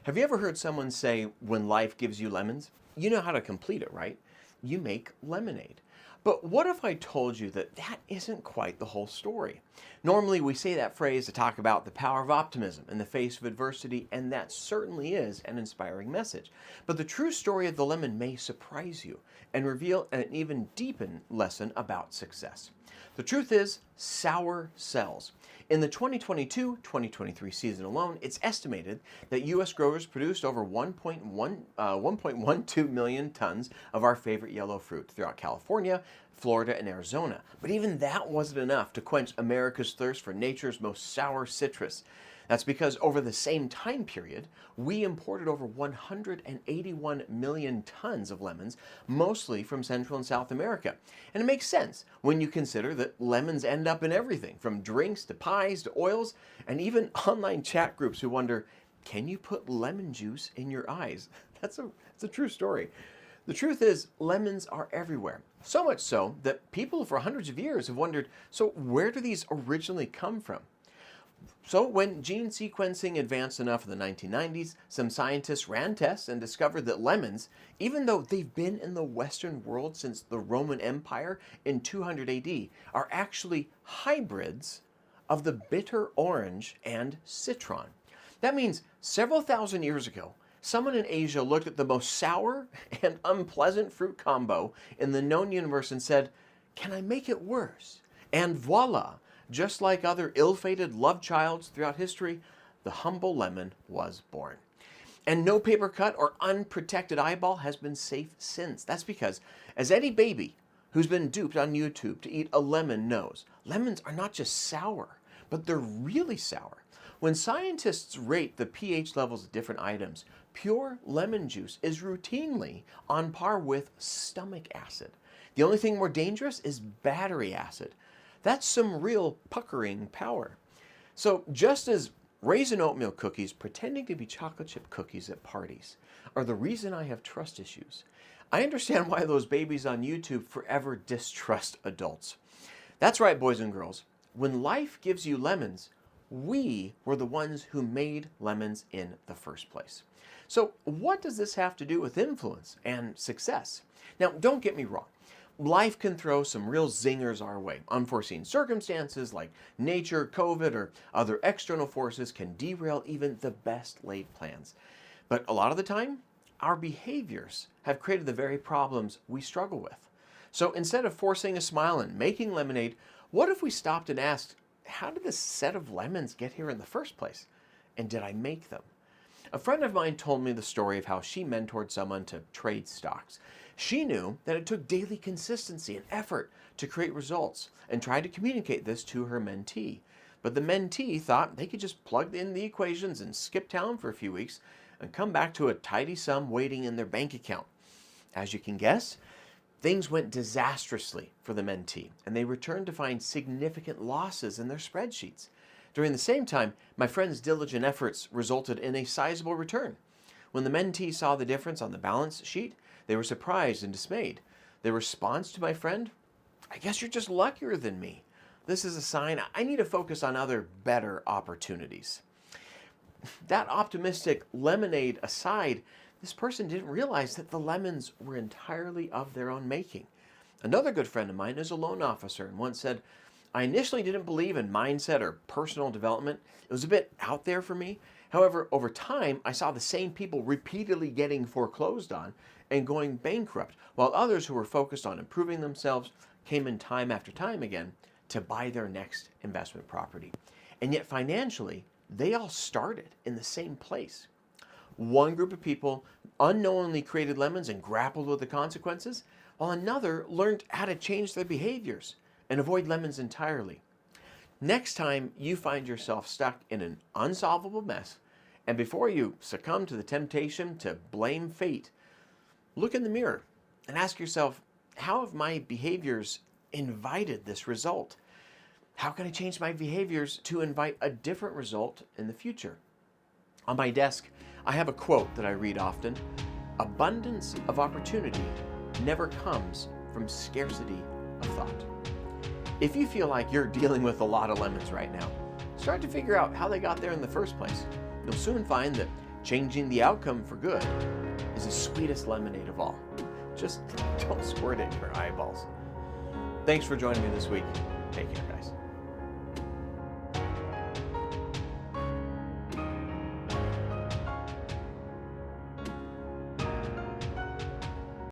Have you ever heard someone say, when life gives you lemons, you know how to complete it, right? You make lemonade. But what if I told you that that isn't quite the whole story? Normally, we say that phrase to talk about the power of optimism in the face of adversity, and that certainly is an inspiring message. But the true story of the lemon may surprise you and reveal an even deepened lesson about success. The truth is, sour sells. In the 2022-2023 season alone, it's estimated that U.S. growers produced over 1.12 million tons of our favorite yellow fruit throughout California, Florida, and Arizona. But even that wasn't enough to quench America's thirst for nature's most sour citrus. That's because over the same time period, we imported over 181 million tons of lemons, mostly from Central and South America. And it makes sense when you consider that lemons end up in everything, from drinks to pies to oils, and even online chat groups who wonder, can you put lemon juice in your eyes? It's a true story. The truth is, lemons are everywhere. So much so that people for hundreds of years have wondered, so where do these originally come from? So when gene sequencing advanced enough in the 1990s, some scientists ran tests and discovered that lemons, even though they've been in the Western world since the Roman Empire in 200 AD, are actually hybrids of the bitter orange and citron. That means several thousand years ago, someone in Asia looked at the most sour and unpleasant fruit combo in the known universe and said, can I make it worse? And voila! Just like other ill-fated love childs throughout history, the humble lemon was born. And no paper cut or unprotected eyeball has been safe since. That's because, as any baby who's been duped on YouTube to eat a lemon knows, lemons are not just sour, but they're really sour. When scientists rate the pH levels of different items, pure lemon juice is routinely on par with stomach acid. The only thing more dangerous is battery acid. That's some real puckering power. So just as raisin oatmeal cookies pretending to be chocolate chip cookies at parties are the reason I have trust issues, I understand why those babies on YouTube forever distrust adults. That's right, boys and girls. When life gives you lemons, we were the ones who made lemons in the first place. So what does this have to do with influence and success? Now, don't get me wrong. Life can throw some real zingers our way. Unforeseen circumstances like nature, COVID, or other external forces can derail even the best laid plans. But a lot of the time, our behaviors have created the very problems we struggle with. So instead of forcing a smile and making lemonade, what if we stopped and asked, how did this set of lemons get here in the first place? And did I make them? A friend of mine told me the story of how she mentored someone to trade stocks. She knew that it took daily consistency and effort to create results and tried to communicate this to her mentee. But the mentee thought they could just plug in the equations and skip town for a few weeks and come back to a tidy sum waiting in their bank account. As you can guess, things went disastrously for the mentee, and they returned to find significant losses in their spreadsheets. During the same time, my friend's diligent efforts resulted in a sizable return. When the mentee saw the difference on the balance sheet, they were surprised and dismayed. Their response to my friend, I guess you're just luckier than me. This is a sign I need to focus on other better opportunities. That optimistic lemonade aside, this person didn't realize that the lemons were entirely of their own making. Another good friend of mine is a loan officer and once said, I initially didn't believe in mindset or personal development. It was a bit out there for me. However, over time, I saw the same people repeatedly getting foreclosed on and going bankrupt, while others who were focused on improving themselves came in time after time again to buy their next investment property. And yet financially, they all started in the same place. One group of people unknowingly created lemons and grappled with the consequences, while another learned how to change their behaviors and avoid lemons entirely. Next time you find yourself stuck in an unsolvable mess, and before you succumb to the temptation to blame fate, look in the mirror and ask yourself, how have my behaviors invited this result? How can I change my behaviors to invite a different result in the future? On my desk, I have a quote that I read often. Abundance of opportunity never comes from scarcity of thought. If you feel like you're dealing with a lot of lemons right now, start to figure out how they got there in the first place. You'll soon find that changing the outcome for good is the sweetest lemonade of all. Just don't squirt it in your eyeballs. Thanks for joining me this week. Take care, guys.